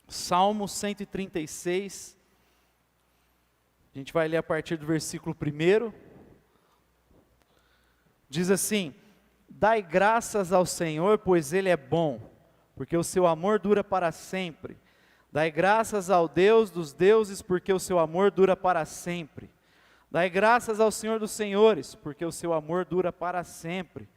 Salmo 136, a gente vai ler a partir do versículo 1, diz assim: dai graças ao Senhor, pois Ele é bom, porque o seu amor dura para sempre. Dai graças ao Deus dos deuses, porque o seu amor dura para sempre. Dai graças ao Senhor dos senhores, porque o seu amor dura para sempre.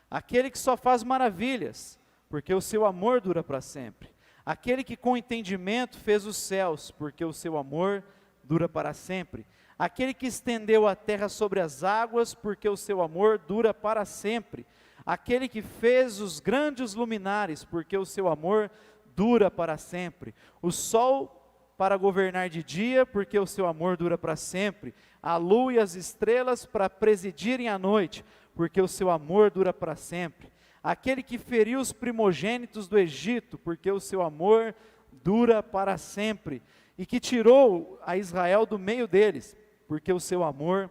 Aquele que só faz maravilhas, porque o seu amor dura para sempre. Aquele que com entendimento fez os céus, porque o seu amor dura para sempre. Aquele que estendeu a terra sobre as águas, porque o seu amor dura para sempre. Aquele que fez os grandes luminares, porque o seu amor dura para sempre. O sol para governar de dia, porque o seu amor dura para sempre. A lua e as estrelas para presidirem a noite, porque o seu amor dura para sempre. Aquele que feriu os primogênitos do Egito, porque o seu amor dura para sempre. E que tirou a Israel do meio deles, porque o seu amor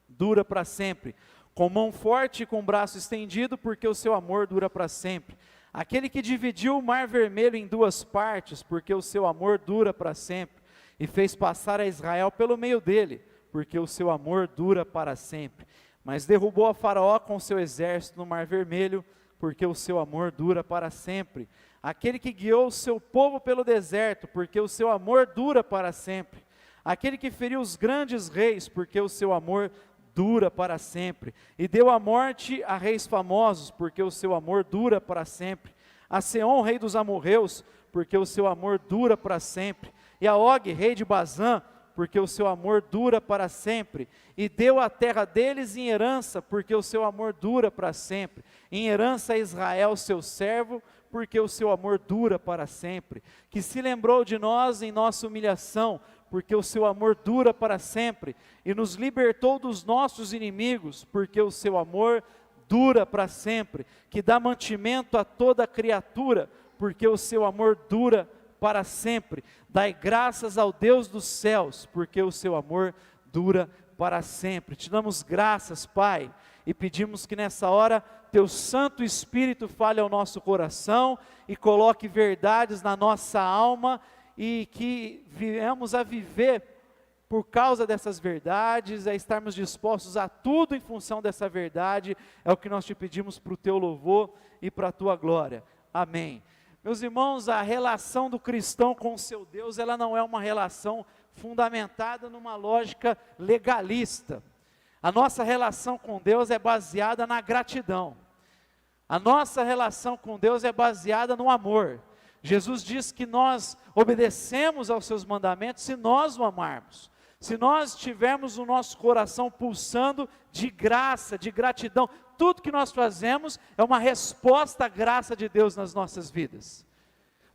dura para sempre. Com mão forte e com braço estendido, porque o seu amor dura para sempre. Aquele que dividiu o mar vermelho em duas partes, porque o seu amor dura para sempre. E fez passar a Israel pelo meio dele, porque o seu amor dura para sempre. Mas derrubou a Faraó com seu exército no mar vermelho, porque o seu amor dura para sempre. Aquele que guiou o seu povo pelo deserto, porque o seu amor dura para sempre. Aquele que feriu os grandes reis, porque o seu amor dura para sempre. E deu a morte a reis famosos, porque o seu amor dura para sempre. A Seom, rei dos amorreus, porque o seu amor dura para sempre. E a Og, rei de Bazã, porque o seu amor dura para sempre. E deu a terra deles em herança, porque o seu amor dura para sempre. Em herança a Israel, seu servo, porque o seu amor dura para sempre. Que se lembrou de nós em nossa humilhação, porque o seu amor dura para sempre. E nos libertou dos nossos inimigos, porque o seu amor dura para sempre. Que dá mantimento a toda criatura, porque o seu amor dura para sempre. Dai graças ao Deus dos céus, porque o seu amor dura para sempre. Te damos graças, Pai, e pedimos que nessa hora teu Santo Espírito fale ao nosso coração e coloque verdades na nossa alma, e que viemos a viver por causa dessas verdades, a estarmos dispostos a tudo em função dessa verdade. É o que nós te pedimos para o teu louvor e para a tua glória. Amém. Meus irmãos, a relação do cristão com o seu Deus, ela não é uma relação fundamentada numa lógica legalista. A nossa relação com Deus é baseada na gratidão. A nossa relação com Deus é baseada no amor. Jesus diz que nós obedecemos aos seus mandamentos se nós o amarmos. Se nós tivermos o nosso coração pulsando de graça, de gratidão, tudo que nós fazemos é uma resposta à graça de Deus nas nossas vidas.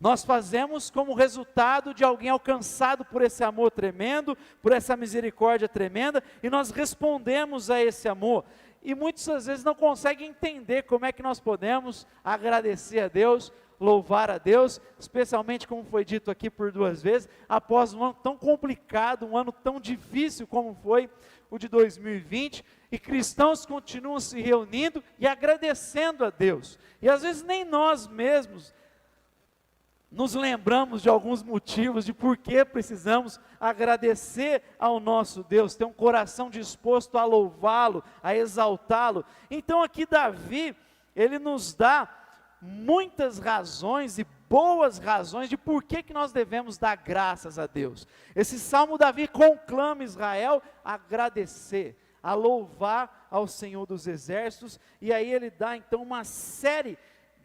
Nós fazemos como resultado de alguém alcançado por esse amor tremendo, por essa misericórdia tremenda, e nós respondemos a esse amor. E muitas das vezes não conseguem entender como é que nós podemos agradecer a Deus, louvar a Deus, especialmente como foi dito aqui por duas vezes, após um ano tão complicado, um ano tão difícil como foi o de 2020, e cristãos continuam se reunindo e agradecendo a Deus. E às vezes nem nós mesmos nos lembramos de alguns motivos de por que precisamos agradecer ao nosso Deus, ter um coração disposto a louvá-lo, a exaltá-lo. Então aqui Davi, ele nos dá muitas razões e boas razões de por que nós devemos dar graças a Deus. Esse Salmo Davi conclama Israel a agradecer, a louvar ao Senhor dos Exércitos, e aí ele dá então uma série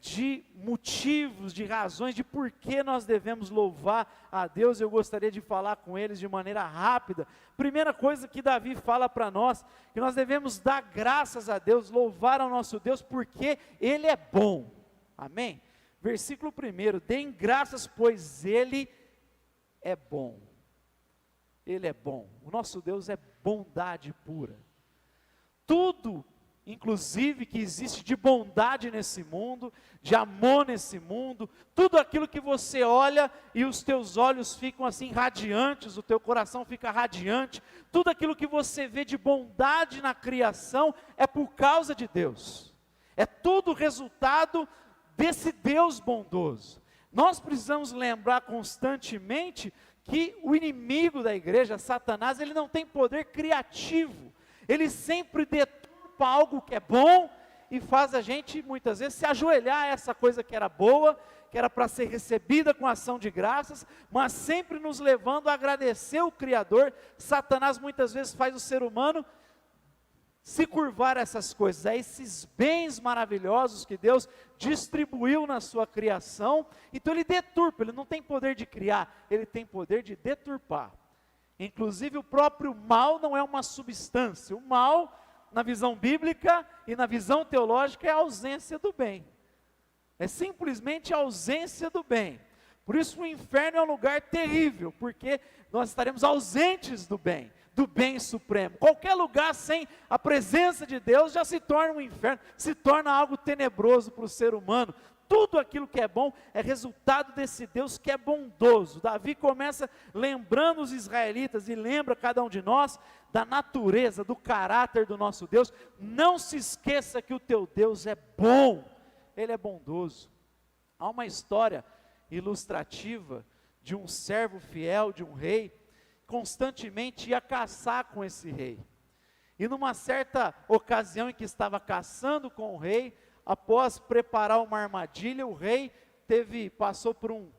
de motivos, de razões, de por que nós devemos louvar a Deus. Eu gostaria de falar com eles de maneira rápida. Primeira coisa que Davi fala para nós, que nós devemos dar graças a Deus, louvar ao nosso Deus, porque Ele é bom. Amém? Versículo 1, deem graças, pois Ele é bom. Ele é bom. O nosso Deus é bondade pura. Tudo, inclusive, que existe de bondade nesse mundo, de amor nesse mundo, tudo aquilo que você olha e os teus olhos ficam assim radiantes, o teu coração fica radiante, tudo aquilo que você vê de bondade na criação é por causa de Deus. É tudo resultado desse Deus bondoso. Nós precisamos lembrar constantemente que o inimigo da igreja, Satanás, ele não tem poder criativo, ele sempre deturpa algo que é bom e faz a gente muitas vezes se ajoelhar a essa coisa que era boa, que era para ser recebida com ação de graças, mas sempre nos levando a agradecer o Criador. Satanás muitas vezes faz o ser humano se curvar a essas coisas, a esses bens maravilhosos que Deus distribuiu na sua criação. Então ele deturpa, ele não tem poder de criar, ele tem poder de deturpar. Inclusive o próprio mal não é uma substância, o mal, na visão bíblica e na visão teológica, é a ausência do bem, é simplesmente a ausência do bem. Por isso o inferno é um lugar terrível, porque nós estaremos ausentes do bem supremo. Qualquer lugar sem a presença de Deus já se torna um inferno, se torna algo tenebroso para o ser humano. Tudo aquilo que é bom é resultado desse Deus que é bondoso. Davi começa lembrando os israelitas e lembra cada um de nós da natureza, do caráter do nosso Deus. Não se esqueça que o teu Deus é bom, Ele é bondoso. Há uma história ilustrativa de um servo fiel de um rei, constantemente ia caçar com esse rei, e numa certa ocasião em que estava caçando com o rei, após preparar uma armadilha, o rei passou por um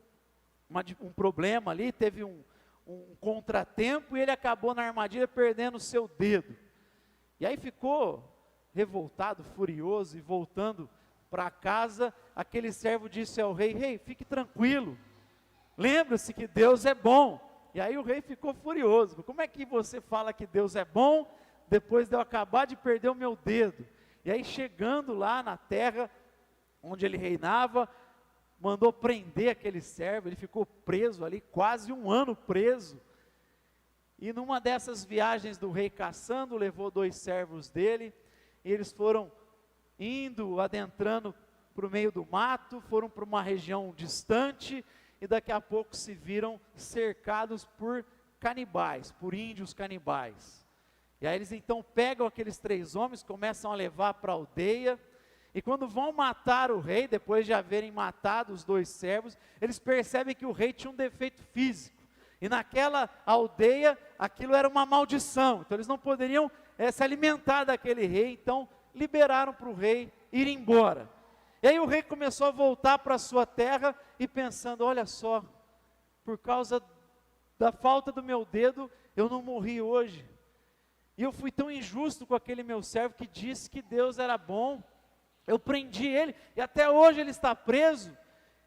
problema ali, teve um contratempo, e ele acabou na armadilha perdendo o seu dedo, e aí ficou revoltado, furioso, e voltando para casa, aquele servo disse ao rei: rei, fique tranquilo, lembre-se que Deus é bom. E aí o rei ficou furioso: como é que você fala que Deus é bom, depois de eu acabar de perder o meu dedo? E aí chegando lá na terra, onde ele reinava, mandou prender aquele servo, ele ficou preso ali, quase um ano preso. E numa dessas viagens do rei caçando, levou 2 servos dele, e eles foram indo, adentrando para o meio do mato, foram para uma região distante, e daqui a pouco se viram cercados por canibais, por índios canibais. E aí eles então pegam aqueles 3 homens, começam a levar para a aldeia, e quando vão matar o rei, depois de haverem matado os 2 servos, eles percebem que o rei tinha um defeito físico, e naquela aldeia, aquilo era uma maldição, então eles não poderiam se alimentar daquele rei, então liberaram para o rei ir embora. E aí o rei começou a voltar para a sua terra, e pensando: olha só, por causa da falta do meu dedo, eu não morri hoje, e eu fui tão injusto com aquele meu servo que disse que Deus era bom, eu prendi ele, e até hoje ele está preso,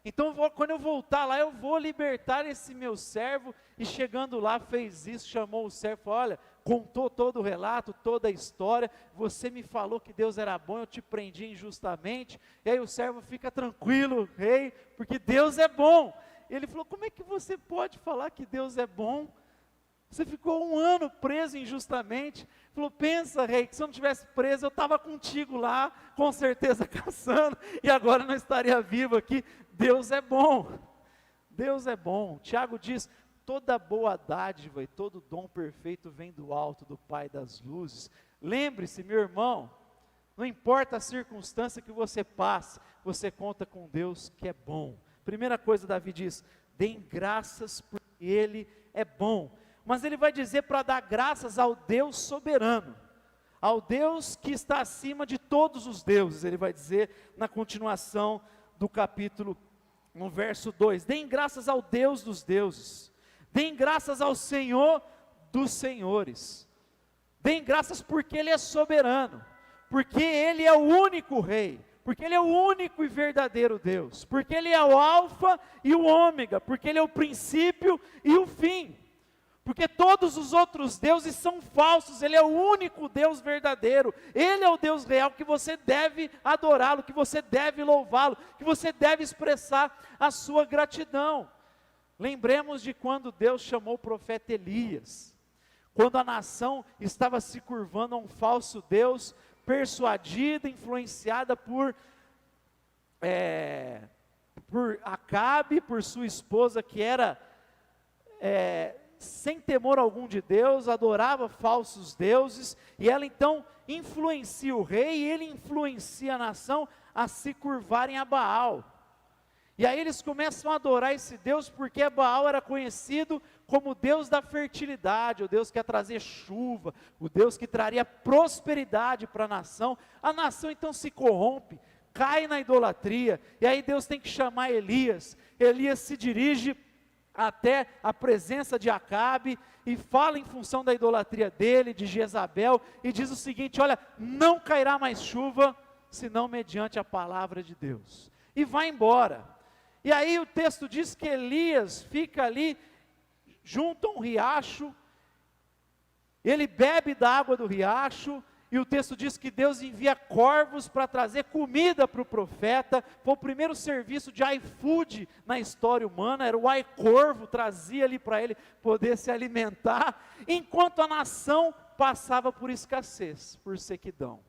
então quando eu voltar lá, eu vou libertar esse meu servo. E chegando lá, fez isso, chamou o servo, olha, contou todo o relato, toda a história, você me falou que Deus era bom, eu te prendi injustamente. E aí o servo: fica tranquilo, rei, porque Deus é bom. Ele falou: como é que você pode falar que Deus é bom? Você ficou um ano preso injustamente. Ele falou: pensa, rei, que se eu não tivesse preso, eu estava contigo lá, com certeza caçando, e agora não estaria vivo aqui. Deus é bom, Deus é bom. Tiago diz: toda boa dádiva e todo dom perfeito vem do alto, do Pai das luzes. Lembre-se, meu irmão, não importa a circunstância que você passe, você conta com Deus que é bom. Primeira coisa, Davi diz: deem graças porque Ele é bom. Mas ele vai dizer para dar graças ao Deus soberano, ao Deus que está acima de todos os deuses. Ele vai dizer na continuação do capítulo, no verso 2: deem graças ao Deus dos deuses, deem graças ao Senhor dos senhores, deem graças porque Ele é soberano, porque Ele é o único Rei, porque Ele é o único e verdadeiro Deus, porque Ele é o alfa e o ômega, porque Ele é o princípio e o fim, porque todos os outros deuses são falsos, Ele é o único Deus verdadeiro, Ele é o Deus real, que você deve adorá-lo, que você deve louvá-lo, que você deve expressar a sua gratidão. Lembremos de quando Deus chamou o profeta Elias, quando a nação estava se curvando a um falso Deus, persuadida, influenciada por Acabe, por sua esposa, que era sem temor algum de Deus, adorava falsos deuses, e ela então influencia o rei, e ele influencia a nação a se curvarem a Baal. E aí eles começam a adorar esse Deus, porque Baal era conhecido como o Deus da fertilidade, o Deus que ia trazer chuva, o Deus que traria prosperidade para a nação. A nação então se corrompe, cai na idolatria, e aí Deus tem que chamar Elias. Elias se dirige até a presença de Acabe, e fala em função da idolatria dele, de Jezabel, e diz o seguinte: olha, não cairá mais chuva, senão mediante a palavra de Deus. E vai embora. E aí o texto diz que Elias fica ali, junto a um riacho, ele bebe da água do riacho, e o texto diz que Deus envia corvos para trazer comida para o profeta. Foi o primeiro serviço de iFood na história humana, era o iCorvo, trazia ali para ele poder se alimentar, enquanto a nação passava por escassez, por sequidão.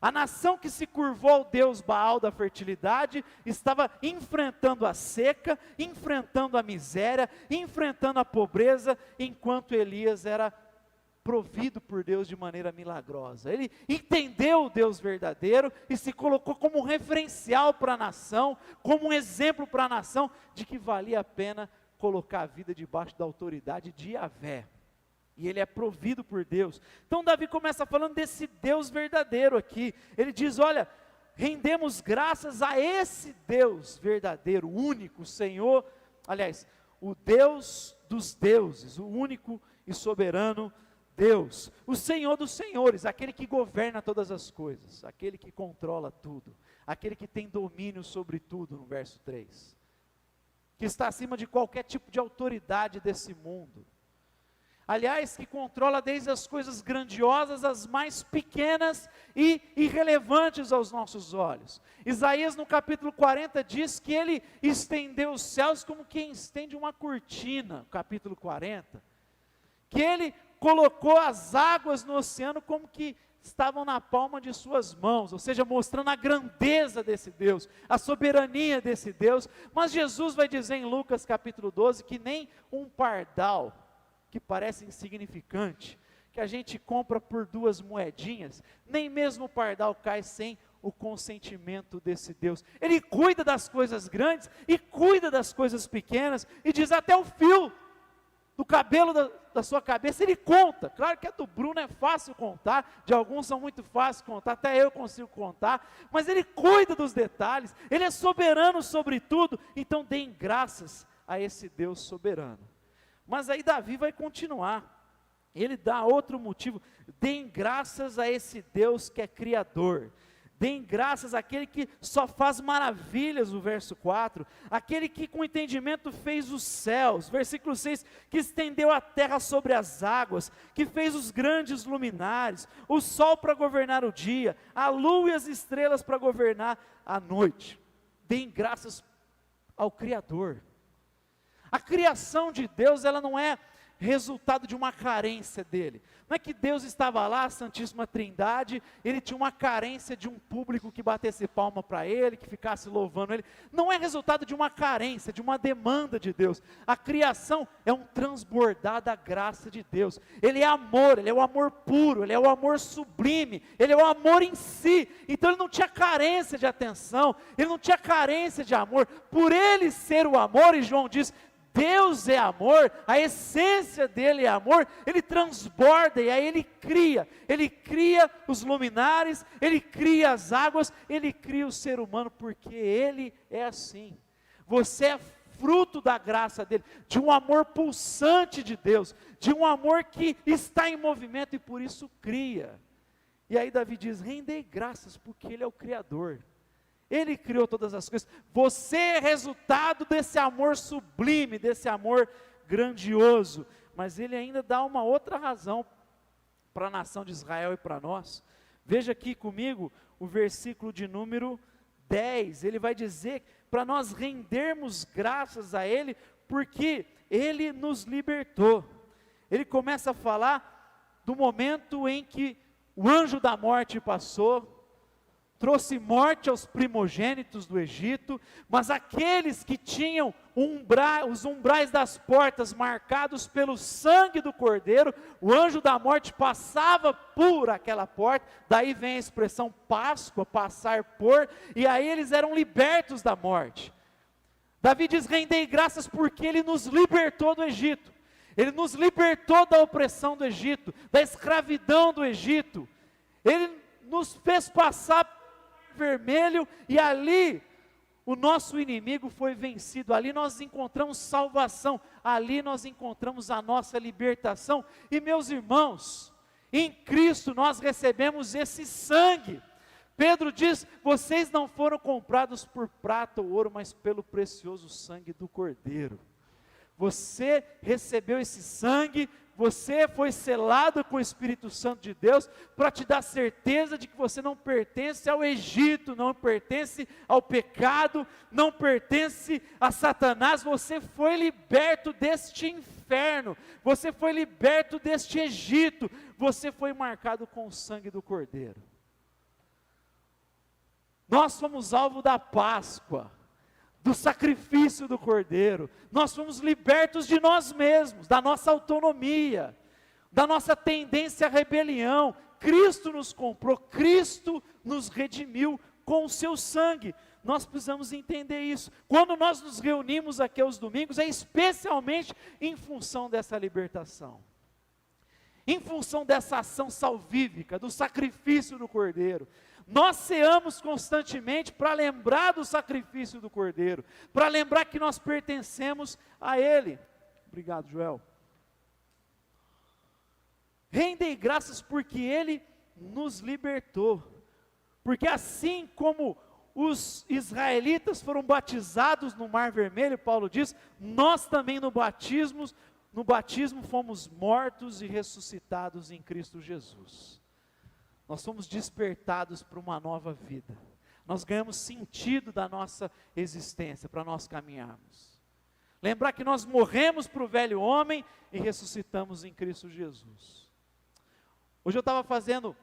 A nação que se curvou ao Deus Baal da fertilidade, estava enfrentando a seca, enfrentando a miséria, enfrentando a pobreza, enquanto Elias era provido por Deus de maneira milagrosa. Ele entendeu o Deus verdadeiro e se colocou como um referencial para a nação, como um exemplo para a nação, de que valia a pena colocar a vida debaixo da autoridade de Yahvé. E ele é provido por Deus. Então Davi começa falando desse Deus verdadeiro aqui. Ele diz: olha, rendemos graças a esse Deus verdadeiro, único, Senhor, aliás, o Deus dos deuses, o único e soberano Deus, o Senhor dos senhores, aquele que governa todas as coisas, aquele que controla tudo, aquele que tem domínio sobre tudo, no verso 3, que está acima de qualquer tipo de autoridade desse mundo. Aliás, que controla desde as coisas grandiosas, as mais pequenas e irrelevantes aos nossos olhos. Isaías no capítulo 40 diz que ele estendeu os céus como quem estende uma cortina, capítulo 40. Que ele colocou as águas no oceano como que estavam na palma de suas mãos, ou seja, mostrando a grandeza desse Deus, a soberania desse Deus. Mas Jesus vai dizer em Lucas capítulo 12 que nem um pardal, que parece insignificante, que a gente compra por 2 moedinhas, nem mesmo o pardal cai sem o consentimento desse Deus. Ele cuida das coisas grandes e cuida das coisas pequenas, e diz até o fio do cabelo da sua cabeça, ele conta. Claro que a do Bruno é fácil contar, de alguns são muito fáceis contar, até eu consigo contar, mas ele cuida dos detalhes, ele é soberano sobre tudo. Então deem graças a esse Deus soberano. Mas aí Davi vai continuar, ele dá outro motivo: deem graças a esse Deus que é criador, deem graças àquele que só faz maravilhas, o verso 4, aquele que com entendimento fez os céus, versículo 6, que estendeu a terra sobre as águas, que fez os grandes luminares, o sol para governar o dia, a lua e as estrelas para governar a noite. Deem graças ao Criador. A criação de Deus, ela não é resultado de uma carência dele. Não é que Deus estava lá, a Santíssima Trindade, ele tinha uma carência de um público que batesse palma para ele, que ficasse louvando ele. Não é resultado de uma carência, de uma demanda de Deus. A criação é um transbordar da graça de Deus. Ele é amor, ele é o amor puro, ele é o amor sublime, ele é o amor em si. Então ele não tinha carência de atenção, ele não tinha carência de amor. Por ele ser o amor, e João diz: Deus é amor, a essência dele é amor, ele transborda, e aí ele cria os luminares, ele cria as águas, ele cria o ser humano, porque ele é assim. Você é fruto da graça dele, de um amor pulsante de Deus, de um amor que está em movimento e por isso cria. E aí Davi diz: rendei graças, porque ele é o Criador. Ele criou todas as coisas. Você é resultado desse amor sublime, desse amor grandioso. Mas ele ainda dá uma outra razão para a nação de Israel e para nós. Veja aqui comigo o versículo de número 10. Ele vai dizer para nós rendermos graças a ele, porque ele nos libertou. Ele começa a falar do momento em que o anjo da morte passou, trouxe morte aos primogênitos do Egito, mas aqueles que tinham os umbrais das portas marcados pelo sangue do Cordeiro, o anjo da morte passava por aquela porta, daí vem a expressão Páscoa, passar por, e aí eles eram libertos da morte. Davi diz: rendei graças porque Ele nos libertou do Egito. Ele nos libertou da opressão do Egito, da escravidão do Egito. Ele nos fez passar pelo Mar Vermelho e ali o nosso inimigo foi vencido. Ali nós encontramos salvação, ali nós encontramos a nossa libertação. E meus irmãos, em Cristo nós recebemos esse sangue. Pedro diz: vocês não foram comprados por prata ou ouro, mas pelo precioso sangue do Cordeiro. Você recebeu esse sangue, você foi selado com o Espírito Santo de Deus, para te dar certeza de que você não pertence ao Egito, não pertence ao pecado, não pertence a Satanás. Você foi liberto deste inferno, você foi liberto deste Egito, você foi marcado com o sangue do Cordeiro. Nós somos alvo da Páscoa, do sacrifício do Cordeiro. Nós fomos libertos de nós mesmos, da nossa autonomia, da nossa tendência à rebelião. Cristo nos comprou, Cristo nos redimiu com o seu sangue. Nós precisamos entender isso. Quando nós nos reunimos aqui aos domingos, é especialmente em função dessa libertação, em função dessa ação salvífica, do sacrifício do Cordeiro. Nós ceamos constantemente para lembrar do sacrifício do Cordeiro, para lembrar que nós pertencemos a Ele. Obrigado, Joel. Rendei graças porque Ele nos libertou, porque assim como os israelitas foram batizados no Mar Vermelho, Paulo diz, nós também no batismo fomos mortos e ressuscitados em Cristo Jesus. Nós fomos despertados para uma nova vida. Nós ganhamos sentido da nossa existência, para nós caminharmos. Lembrar que nós morremos para o velho homem e ressuscitamos em Cristo Jesus. Hoje eu estava fazendo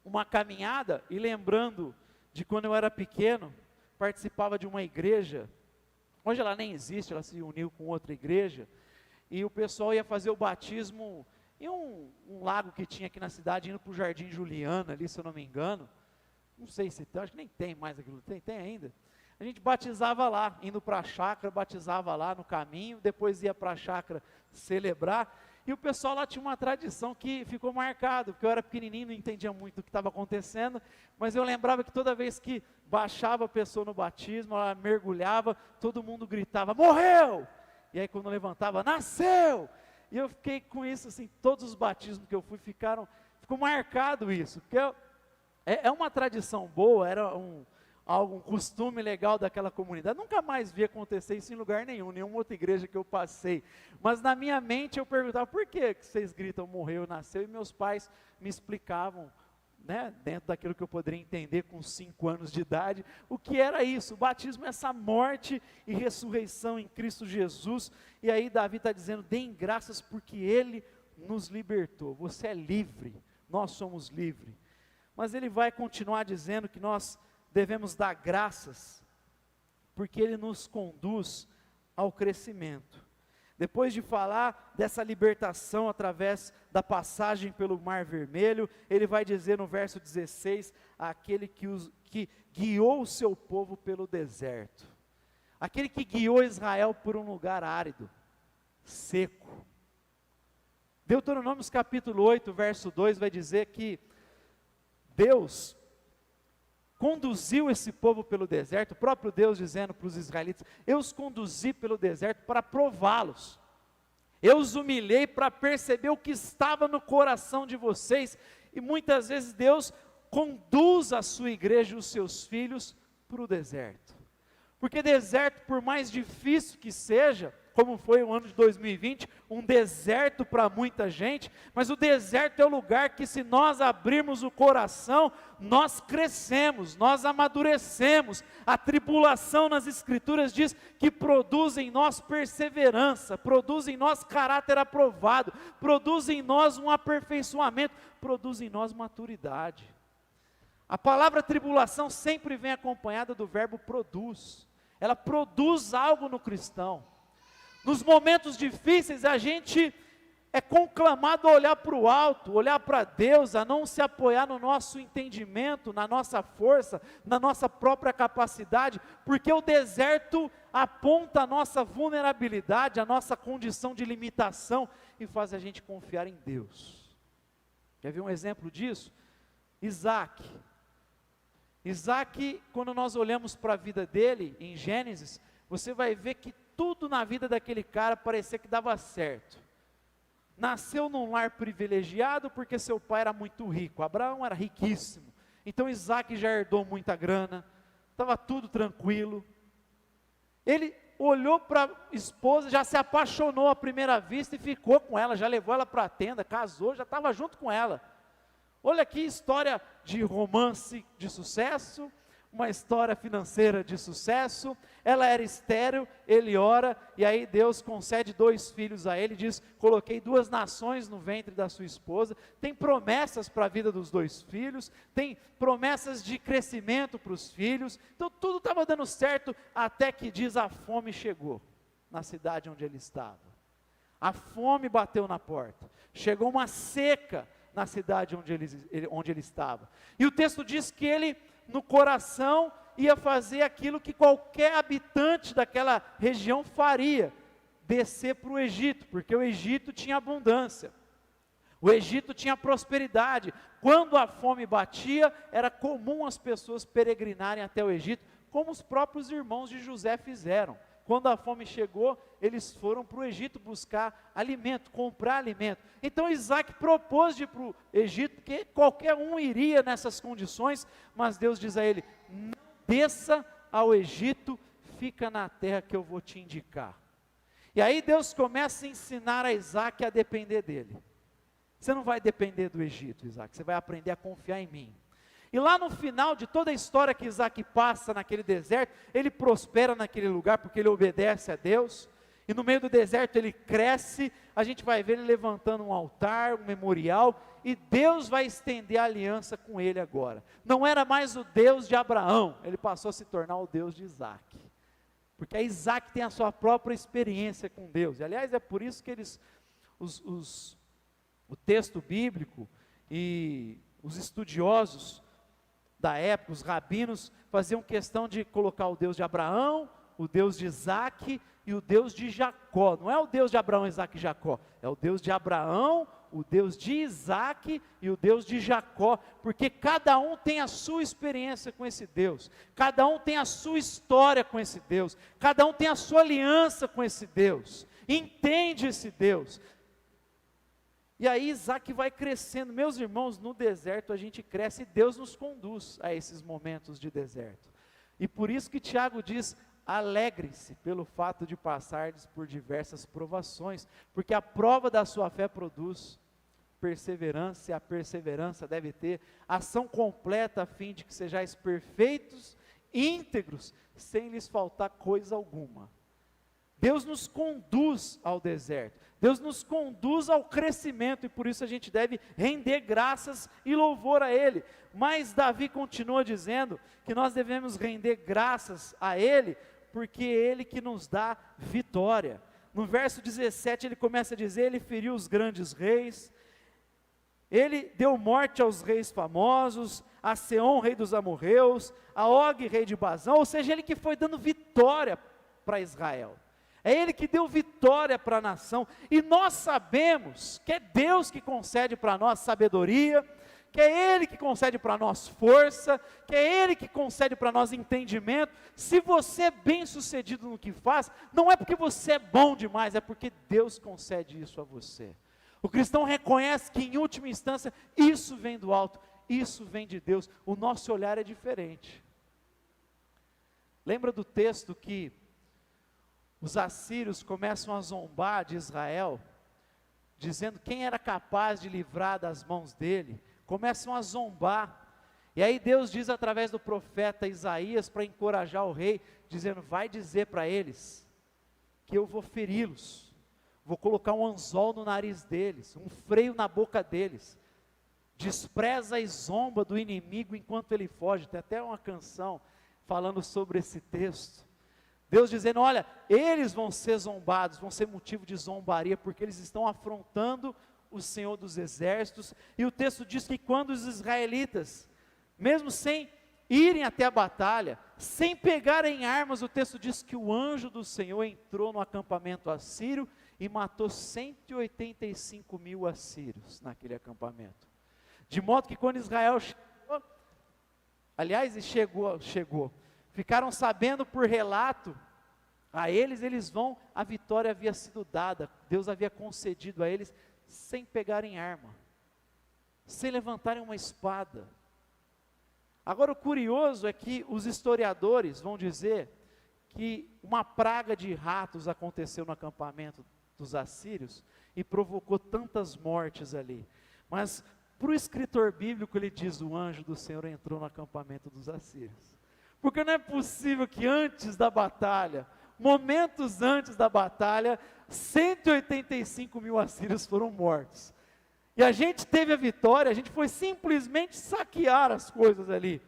uma caminhada e lembrando de quando eu era pequeno, participava de uma igreja. Hoje ela nem existe, ela se uniu com outra igreja. E o pessoal ia fazer o batismo em um lago que tinha aqui na cidade, indo para o Jardim Juliana, ali, se eu não me engano. Não sei se tem, acho que nem tem mais aquilo, tem ainda. A gente batizava lá, indo para a chácara, batizava lá no caminho, depois ia para a chácara celebrar. E o pessoal lá tinha uma tradição que ficou marcado, porque eu era pequenininho, não entendia muito o que estava acontecendo, mas eu lembrava que toda vez que baixava a pessoa no batismo, ela mergulhava, todo mundo gritava: morreu! E aí quando levantava: nasceu! E eu fiquei com isso, assim, todos os batismos que eu fui ficou marcado isso, porque é uma tradição boa, era um costume legal daquela comunidade. Nunca mais vi acontecer isso em lugar nenhum, nenhuma outra igreja que eu passei, mas na minha mente eu perguntava: por que vocês gritam morreu, nasceu? E meus pais me explicavam, né, dentro daquilo que eu poderia entender com 5 anos de idade, o que era isso. O batismo é essa morte e ressurreição em Cristo Jesus. E aí Davi está dizendo: deem graças porque Ele nos libertou. Você é livre, nós somos livres. Mas ele vai continuar dizendo que nós devemos dar graças porque Ele nos conduz ao crescimento. Depois de falar dessa libertação através da passagem pelo Mar Vermelho, ele vai dizer no verso 16, aquele que guiou o seu povo pelo deserto, aquele que guiou Israel por um lugar árido, seco. Deuteronômio capítulo 8, verso 2 vai dizer que Deus conduziu esse povo pelo deserto, o próprio Deus dizendo para os israelitas: eu os conduzi pelo deserto para prová-los, eu os humilhei para perceber o que estava no coração de vocês. E muitas vezes Deus conduz a sua igreja e os seus filhos para o deserto, porque deserto, por mais difícil que seja, como foi o ano de 2020, um deserto para muita gente, mas o deserto é o lugar que, se nós abrirmos o coração, nós crescemos, nós amadurecemos. A tribulação nas Escrituras diz que produz em nós perseverança, produz em nós caráter aprovado, produz em nós um aperfeiçoamento, produz em nós maturidade. A palavra tribulação sempre vem acompanhada do verbo produz, ela produz algo no cristão. Nos momentos difíceis a gente é conclamado a olhar para o alto, olhar para Deus, a não se apoiar no nosso entendimento, na nossa força, na nossa própria capacidade, porque o deserto aponta a nossa vulnerabilidade, a nossa condição de limitação e faz a gente confiar em Deus. Quer ver um exemplo disso? Isaac. Isaac, quando nós olhamos para a vida dele, em Gênesis, você vai ver que tudo na vida daquele cara parecia que dava certo. Nasceu num lar privilegiado porque seu pai era muito rico, Abraão era riquíssimo, então Isaac já herdou muita grana, estava tudo tranquilo. Ele olhou para a esposa, já se apaixonou à primeira vista e ficou com ela, já levou ela para a tenda, casou, já estava junto com ela. Olha que história de romance de sucesso, uma história financeira de sucesso. Ela era estéril, ele ora, e aí Deus concede 2 filhos a ele, diz, coloquei 2 nações no ventre da sua esposa. Tem promessas para a vida dos 2 filhos, tem promessas de crescimento para os filhos, então tudo estava dando certo, até que diz a fome chegou, na cidade onde ele estava. A fome bateu na porta, chegou uma seca na cidade onde ele estava, e o texto diz que ele, no coração, ia fazer aquilo que qualquer habitante daquela região faria, descer para o Egito, porque o Egito tinha abundância, o Egito tinha prosperidade. Quando a fome batia, era comum as pessoas peregrinarem até o Egito, como os próprios irmãos de José fizeram. Quando a fome chegou, eles foram para o Egito buscar alimento, comprar alimento. Então Isaac propôs de ir para o Egito, porque qualquer um iria nessas condições, mas Deus diz a ele, não desça ao Egito, fica na terra que eu vou te indicar. E aí Deus começa a ensinar a Isaac a depender dele. Você não vai depender do Egito, Isaac, você vai aprender a confiar em mim. E lá no final de toda a história que Isaac passa naquele deserto, ele prospera naquele lugar porque ele obedece a Deus, e no meio do deserto ele cresce, a gente vai ver ele levantando um altar, um memorial, e Deus vai estender a aliança com ele agora. Não era mais o Deus de Abraão, ele passou a se tornar o Deus de Isaac, porque a Isaac tem a sua própria experiência com Deus, e aliás é por isso que o texto bíblico e os estudiosos da época, os rabinos, faziam questão de colocar o Deus de Abraão, o Deus de Isaac e o Deus de Jacó. Não é o Deus de Abraão, Isaac e Jacó, é o Deus de Abraão, o Deus de Isaac e o Deus de Jacó, porque cada um tem a sua experiência com esse Deus, cada um tem a sua história com esse Deus, cada um tem a sua aliança com esse Deus, entende esse Deus. E aí Isaac vai crescendo. Meus irmãos, no deserto a gente cresce e Deus nos conduz a esses momentos de deserto. E por isso que Tiago diz, alegre-se pelo fato de passardes por diversas provações, porque a prova da sua fé produz perseverança, e a perseverança deve ter ação completa, a fim de que sejais perfeitos, íntegros, sem lhes faltar coisa alguma. Deus nos conduz ao deserto, Deus nos conduz ao crescimento, e por isso a gente deve render graças e louvor a Ele. Mas Davi continua dizendo que nós devemos render graças a Ele, porque é Ele que nos dá vitória. No verso 17 ele começa a dizer, Ele feriu os grandes reis, Ele deu morte aos reis famosos, a Seom, rei dos amorreus, a Og, rei de Bazã, ou seja, Ele que foi dando vitória para Israel. É Ele que deu vitória para a nação, e nós sabemos que é Deus que concede para nós sabedoria, que é Ele que concede para nós força, que é Ele que concede para nós entendimento. Se você é bem sucedido no que faz, não é porque você é bom demais, é porque Deus concede isso a você. O cristão reconhece que em última instância, isso vem do alto, isso vem de Deus, o nosso olhar é diferente. Lembra do texto que os assírios começam a zombar de Israel, dizendo quem era capaz de livrar das mãos dele, começam a zombar, e aí Deus diz através do profeta Isaías, para encorajar o rei, dizendo, vai dizer para eles, que eu vou feri-los, vou colocar um anzol no nariz deles, um freio na boca deles, despreza e zomba do inimigo enquanto ele foge. Tem até uma canção falando sobre esse texto. Deus dizendo, olha, eles vão ser zombados, vão ser motivo de zombaria, porque eles estão afrontando o Senhor dos Exércitos. E o texto diz que quando os israelitas, mesmo sem irem até a batalha, sem pegarem armas, o texto diz que o anjo do Senhor entrou no acampamento assírio e matou 185 mil assírios naquele acampamento. De modo que quando Israel chegou, aliás, chegou, ficaram sabendo por relato a eles vão, a vitória havia sido dada, Deus havia concedido a eles, sem pegarem arma, sem levantarem uma espada. Agora o curioso é que os historiadores vão dizer que uma praga de ratos aconteceu no acampamento dos assírios e provocou tantas mortes ali, mas para o escritor bíblico ele diz, o anjo do Senhor entrou no acampamento dos assírios, porque não é possível que antes da batalha, momentos antes da batalha, 185 mil assírios foram mortos, e a gente teve a vitória, a gente foi simplesmente saquear as coisas ali.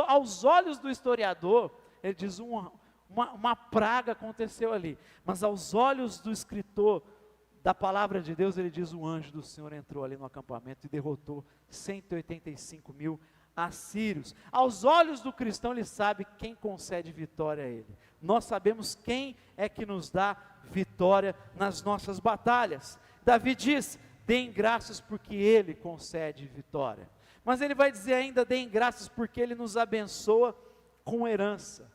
Aos olhos do historiador, ele diz, uma praga aconteceu ali, mas aos olhos do escritor da palavra de Deus, ele diz, o anjo do Senhor entrou ali no acampamento e derrotou 185 mil assírios. Aos olhos do cristão, ele sabe quem concede vitória a ele. Nós sabemos quem é que nos dá vitória nas nossas batalhas. Davi diz, deem graças porque ele concede vitória. Mas ele vai dizer ainda, deem graças porque ele nos abençoa com herança.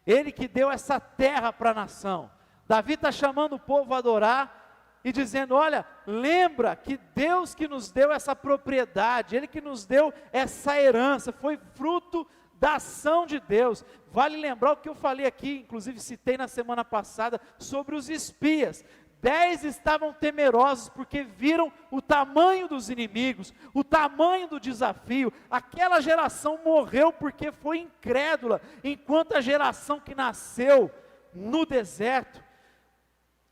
Ele que deu essa terra para a nação. Davi está chamando o povo a adorar e dizendo, olha, lembra que Deus que nos deu essa propriedade, Ele que nos deu essa herança, foi fruto da ação de Deus. Vale lembrar o que eu falei aqui, inclusive citei na semana passada, sobre os espias. 10 estavam temerosos porque viram o tamanho dos inimigos, o tamanho do desafio. Aquela geração morreu porque foi incrédula, enquanto a geração que nasceu no deserto,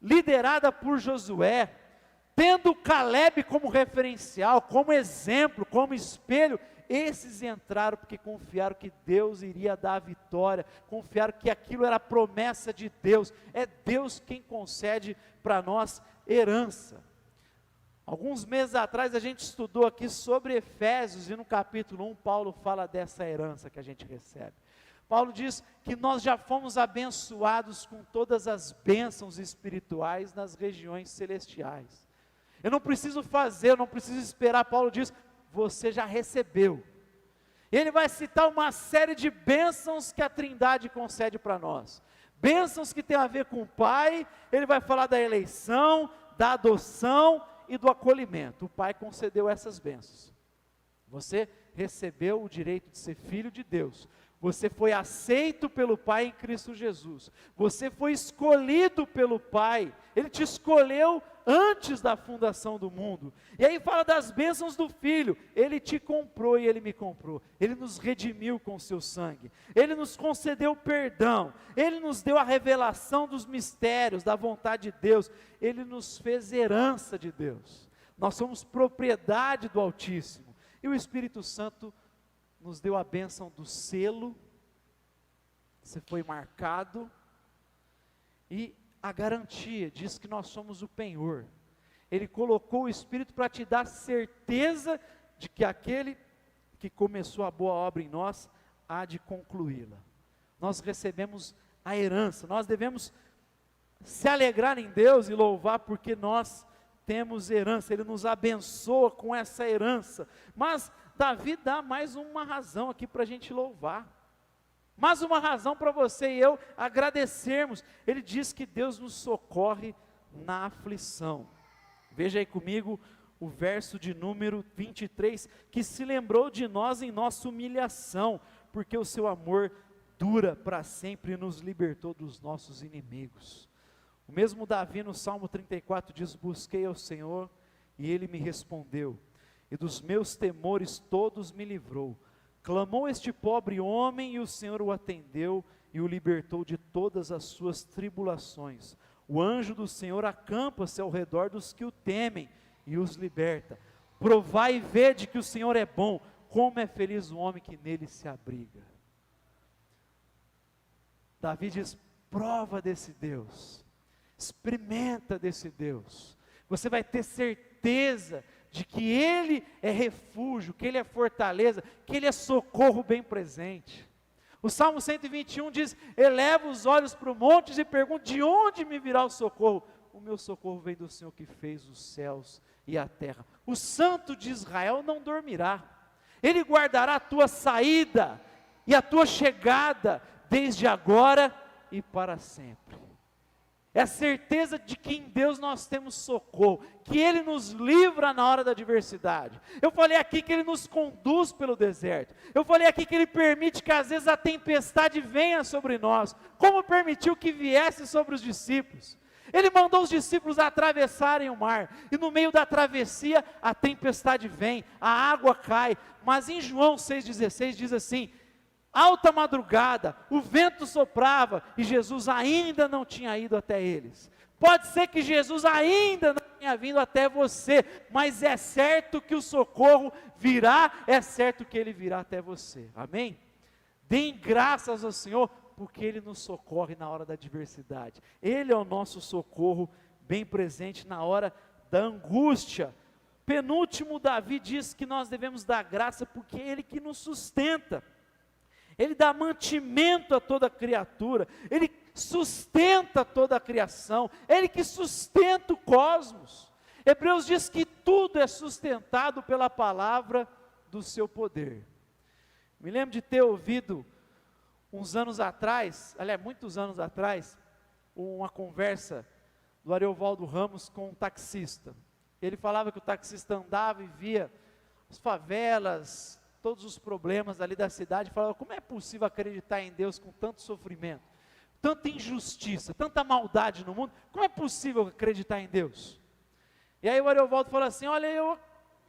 liderada por Josué, tendo Caleb como referencial, como exemplo, como espelho, esses entraram porque confiaram que Deus iria dar a vitória, confiaram que aquilo era a promessa de Deus, é Deus quem concede para nós herança. Alguns meses atrás a gente estudou aqui sobre Efésios, e no capítulo 1 Paulo fala dessa herança que a gente recebe. Paulo diz que nós já fomos abençoados com todas as bênçãos espirituais nas regiões celestiais. Eu não preciso fazer, eu não preciso esperar. Paulo diz, você já recebeu. Ele vai citar uma série de bênçãos que a Trindade concede para nós. Bênçãos que tem a ver com o Pai, ele vai falar da eleição, da adoção e do acolhimento. O Pai concedeu essas bênçãos. Você recebeu o direito de ser filho de Deus. Você foi aceito pelo Pai em Cristo Jesus. Você foi escolhido pelo Pai. Ele te escolheu antes da fundação do mundo. E aí fala das bênçãos do Filho. Ele te comprou e Ele me comprou. Ele nos redimiu com o seu sangue. Ele nos concedeu perdão. Ele nos deu a revelação dos mistérios, da vontade de Deus. Ele nos fez herança de Deus. Nós somos propriedade do Altíssimo. E o Espírito Santo nos deu a bênção do selo, você foi marcado, e a garantia, diz que nós somos o penhor. Ele colocou o Espírito para te dar certeza de que aquele que começou a boa obra em nós, há de concluí-la. Nós recebemos a herança, nós devemos se alegrar em Deus e louvar porque nós temos herança, Ele nos abençoa com essa herança. Mas Davi dá mais uma razão aqui para a gente louvar, mais uma razão para você e eu agradecermos. Ele diz que Deus nos socorre na aflição. Veja aí comigo o verso de número 23, que se lembrou de nós em nossa humilhação, porque o seu amor dura para sempre e nos libertou dos nossos inimigos. O mesmo Davi no Salmo 34 diz, busquei ao Senhor e Ele me respondeu, e dos meus temores todos me livrou. Clamou este pobre homem e o Senhor o atendeu e o libertou de todas as suas tribulações. O anjo do Senhor acampa-se ao redor dos que o temem e os liberta. Provai e vede que o Senhor é bom, como é feliz o homem que nele se abriga. Davi diz: prova desse Deus, experimenta desse Deus, você vai ter certeza de que Ele é refúgio, que Ele é fortaleza, que Ele é socorro bem presente. O Salmo 121 diz: eleva os olhos para os montes e pergunta: de onde me virá o socorro? O meu socorro vem do Senhor que fez os céus e a terra. O Santo de Israel não dormirá, Ele guardará a tua saída e a tua chegada, desde agora e para sempre. É a certeza de que em Deus nós temos socorro, que Ele nos livra na hora da adversidade. Eu falei aqui que Ele nos conduz pelo deserto. Eu falei aqui que Ele permite que às vezes a tempestade venha sobre nós, como permitiu que viesse sobre os discípulos. Ele mandou os discípulos atravessarem o mar, e no meio da travessia a tempestade vem, a água cai, mas em João 6,16 diz assim: alta madrugada, o vento soprava e Jesus ainda não tinha ido até eles. Pode ser que Jesus ainda não tenha vindo até você, mas é certo que o socorro virá, é certo que Ele virá até você, amém? Deem graças ao Senhor, porque Ele nos socorre na hora da adversidade. Ele é o nosso socorro bem presente na hora da angústia. Penúltimo, Davi diz que nós devemos dar graça, porque é Ele que nos sustenta. Ele dá mantimento a toda criatura, Ele sustenta toda a criação, Ele que sustenta o cosmos. Hebreus diz que tudo é sustentado pela palavra do seu poder. Me lembro de ter ouvido uns anos atrás, aliás, muitos anos atrás, uma conversa do Ariovaldo Ramos com um taxista. Ele falava que o taxista andava e via as favelas, todos os problemas ali da cidade, falava: como é possível acreditar em Deus com tanto sofrimento, tanta injustiça, tanta maldade no mundo? Como é possível acreditar em Deus? E aí o Ariovaldo falou assim: olha,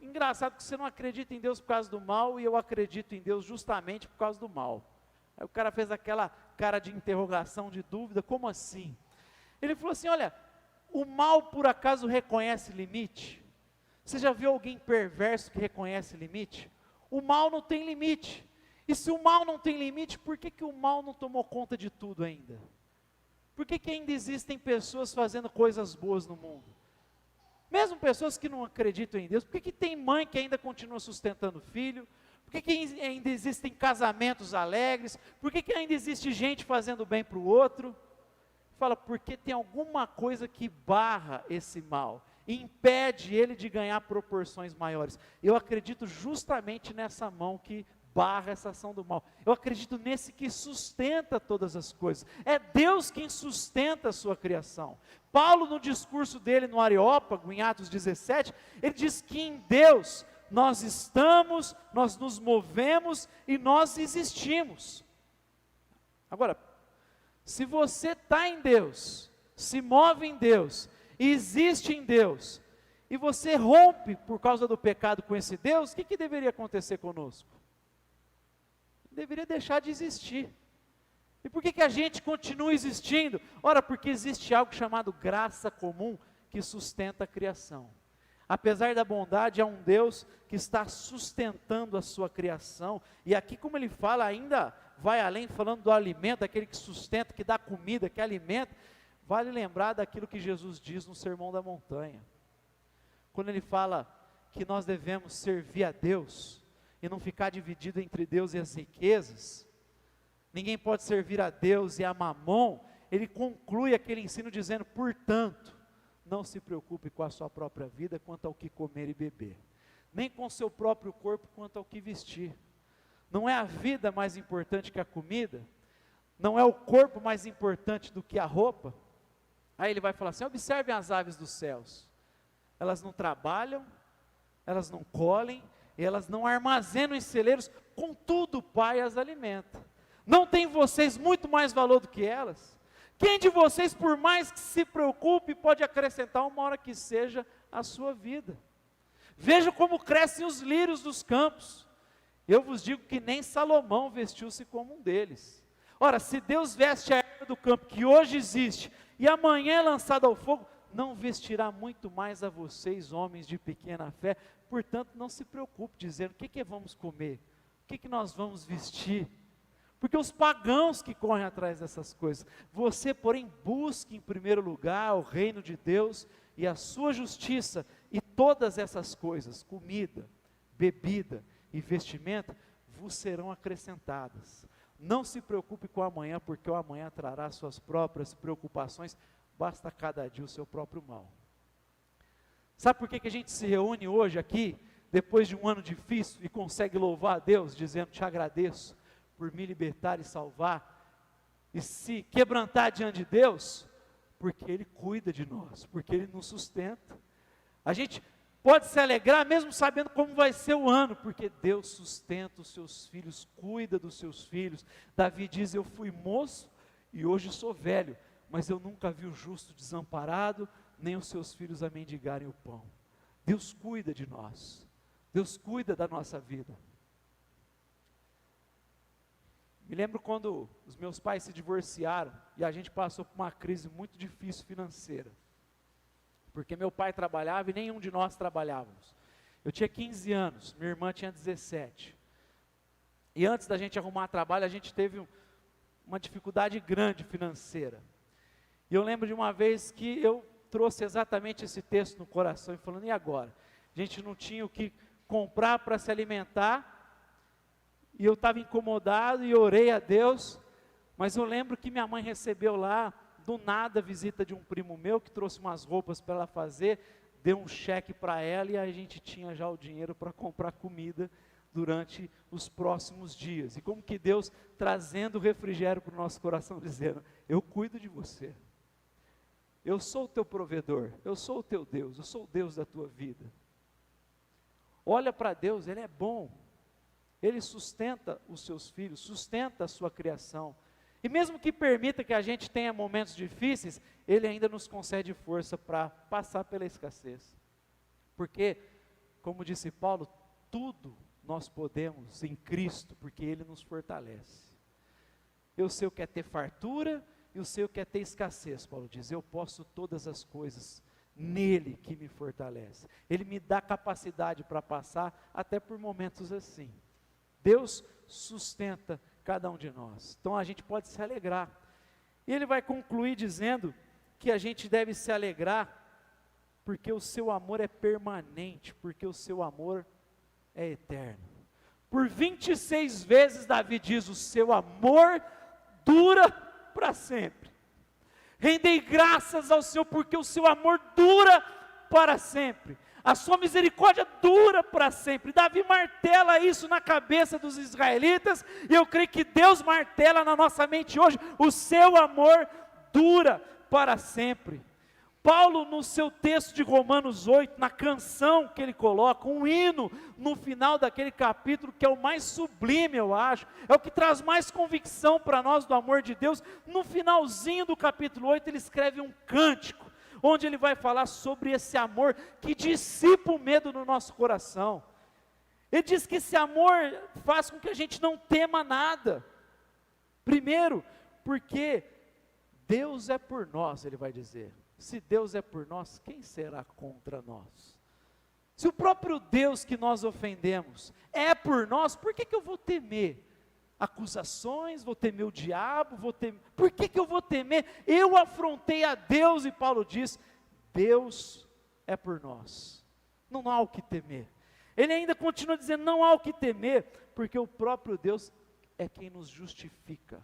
engraçado que você não acredita em Deus por causa do mal, e eu acredito em Deus justamente por causa do mal. Aí o cara fez aquela cara de interrogação, de dúvida: como assim? Ele falou assim: olha, o mal por acaso reconhece limite? Você já viu alguém perverso que reconhece limite? O mal não tem limite. E se o mal não tem limite, por que o mal não tomou conta de tudo ainda? Por que ainda existem pessoas fazendo coisas boas no mundo? Mesmo pessoas que não acreditam em Deus, por que tem mãe que ainda continua sustentando filho? Por que ainda existem casamentos alegres? Por que ainda existe gente fazendo bem para o outro? Fala: porque tem alguma coisa que barra esse mal, e impede ele de ganhar proporções maiores. Eu acredito justamente nessa mão que barra essa ação do mal. Eu acredito nesse que sustenta todas as coisas. É Deus quem sustenta a sua criação. Paulo, no discurso dele no Areópago, em Atos 17, ele diz que em Deus nós estamos, nós nos movemos e nós existimos. Agora, se você está em Deus, se move em Deus, existe em Deus, e você rompe por causa do pecado com esse Deus, o que deveria acontecer conosco? Deveria deixar de existir. E por que a gente continua existindo? Ora, porque existe algo chamado graça comum que sustenta a criação. Apesar da bondade, há um Deus que está sustentando a sua criação, e aqui, como ele fala, ainda vai além, falando do alimento, aquele que sustenta, que dá comida, que alimenta. Vale lembrar daquilo que Jesus diz no Sermão da Montanha, quando ele fala que nós devemos servir a Deus, e não ficar dividido entre Deus e as riquezas. Ninguém pode servir a Deus e a mamon. Ele conclui aquele ensino dizendo: portanto, não se preocupe com a sua própria vida quanto ao que comer e beber, nem com o seu próprio corpo quanto ao que vestir. Não é a vida mais importante que a comida? Não é o corpo mais importante do que a roupa? Aí ele vai falar assim: observem as aves dos céus, elas não trabalham, elas não colhem, e elas não armazenam em celeiros, contudo o Pai as alimenta. Não tem vocês muito mais valor do que elas? Quem de vocês, por mais que se preocupe, pode acrescentar uma hora que seja a sua vida? Veja como crescem os lírios dos campos. Eu vos digo que nem Salomão vestiu-se como um deles. Ora, se Deus veste a erva do campo, que hoje existe, e amanhã é lançada ao fogo, não vestirá muito mais a vocês, homens de pequena fé? Portanto, não se preocupe dizendo: o que vamos comer? O que nós vamos vestir? porque os pagãos que correm atrás dessas coisas. Você, porém, busque em primeiro lugar o reino de Deus e a sua justiça, e todas essas coisas, comida, bebida e vestimenta, vos serão acrescentadas. Não se preocupe com o amanhã, porque o amanhã trará suas próprias preocupações, basta cada dia o seu próprio mal. Sabe por que a gente se reúne hoje aqui, depois de um ano difícil, e consegue louvar a Deus, dizendo: te agradeço por me libertar e salvar, e se quebrantar diante de Deus? Porque Ele cuida de nós, porque Ele nos sustenta. A gente pode se alegrar mesmo sabendo como vai ser o ano, porque Deus sustenta os seus filhos, cuida dos seus filhos. Davi diz: eu fui moço e hoje sou velho, mas eu nunca vi o justo desamparado, nem os seus filhos a mendigarem o pão. Deus cuida de nós, Deus cuida da nossa vida. Me lembro quando os meus pais se divorciaram, e a gente passou por uma crise muito difícil financeira, porque meu pai trabalhava e nenhum de nós trabalhávamos. Eu tinha 15 anos, minha irmã tinha 17, e antes da gente arrumar trabalho, a gente teve uma dificuldade grande financeira, e eu lembro de uma vez que eu trouxe exatamente esse texto no coração, e falando: e agora? A gente não tinha o que comprar para se alimentar, e eu estava incomodado, e orei a Deus, mas eu lembro que minha mãe recebeu lá, do nada, a visita de um primo meu, que trouxe umas roupas para ela fazer, deu um cheque para ela, e a gente tinha já o dinheiro para comprar comida, durante os próximos dias, e como que Deus trazendo refrigério para o nosso coração, dizendo: eu cuido de você, eu sou o teu provedor, eu sou o teu Deus, eu sou o Deus da tua vida. Olha para Deus, Ele é bom, Ele sustenta os seus filhos, sustenta a sua criação, e mesmo que permita que a gente tenha momentos difíceis, Ele ainda nos concede força para passar pela escassez, porque, como disse Paulo, tudo nós podemos em Cristo, porque Ele nos fortalece. Eu sei o que é ter fartura, e o seu quer ter escassez. Paulo diz: eu posso todas as coisas nele que me fortalece. Ele me dá capacidade para passar até por momentos assim. Deus sustenta cada um de nós, então a gente pode se alegrar. E ele vai concluir dizendo que a gente deve se alegrar porque o seu amor é permanente, porque o seu amor é eterno. Por 26 vezes Davi diz: o seu amor dura para sempre. Rendei graças ao Senhor, porque o seu amor dura para sempre. A sua misericórdia dura para sempre. Davi martela isso na cabeça dos israelitas, e eu creio que Deus martela na nossa mente hoje: o seu amor dura para sempre. Paulo, no seu texto de Romanos 8, na canção que ele coloca, um hino no final daquele capítulo, que é o mais sublime, eu acho, é o que traz mais convicção para nós do amor de Deus. No finalzinho do capítulo 8, ele escreve um cântico, onde ele vai falar sobre esse amor que dissipa o medo no nosso coração. Ele diz que esse amor faz com que a gente não tema nada. Primeiro, porque Deus é por nós, ele vai dizer. Se Deus é por nós, quem será contra nós? Se o próprio Deus que nós ofendemos é por nós, por que eu vou temer acusações, vou temer o diabo, por que eu vou temer? Eu afrontei a Deus, e Paulo diz: Deus é por nós, não há o que temer. Ele ainda continua dizendo: não há o que temer, porque o próprio Deus é quem nos justifica.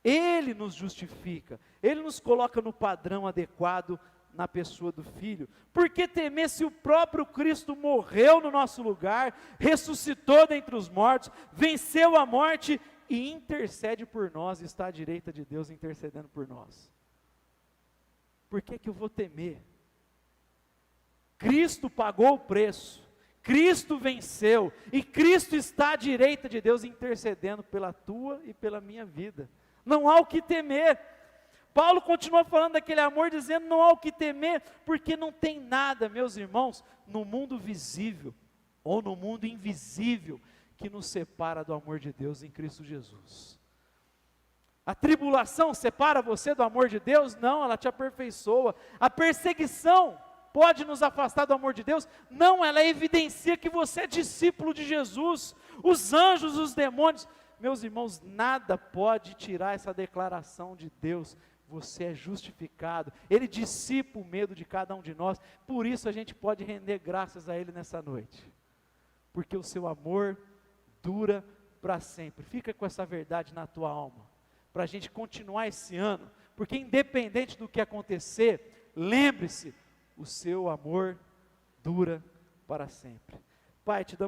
Ele nos justifica, Ele nos coloca no padrão adequado na pessoa do Filho. Por que temer se o próprio Cristo morreu no nosso lugar, ressuscitou dentre os mortos, venceu a morte e intercede por nós, está à direita de Deus intercedendo por nós? Por que eu vou temer? Cristo pagou o preço, Cristo venceu, e Cristo está à direita de Deus intercedendo pela tua e pela minha vida. Não há o que temer. Paulo continua falando daquele amor, dizendo: não há o que temer, porque não tem nada, meus irmãos, no mundo visível ou no mundo invisível, que nos separa do amor de Deus em Cristo Jesus. A tribulação separa você do amor de Deus? Não, ela te aperfeiçoa. A perseguição pode nos afastar do amor de Deus? Não, ela evidencia que você é discípulo de Jesus. Os anjos, os demônios Meus irmãos, nada pode tirar essa declaração de Deus. Você é justificado. Ele dissipa o medo de cada um de nós. Por isso a gente pode render graças a Ele nessa noite. Porque o seu amor dura para sempre. Fica com essa verdade na tua alma. Para a gente continuar esse ano. Porque independente do que acontecer, lembre-se, o seu amor dura para sempre. Pai, te damos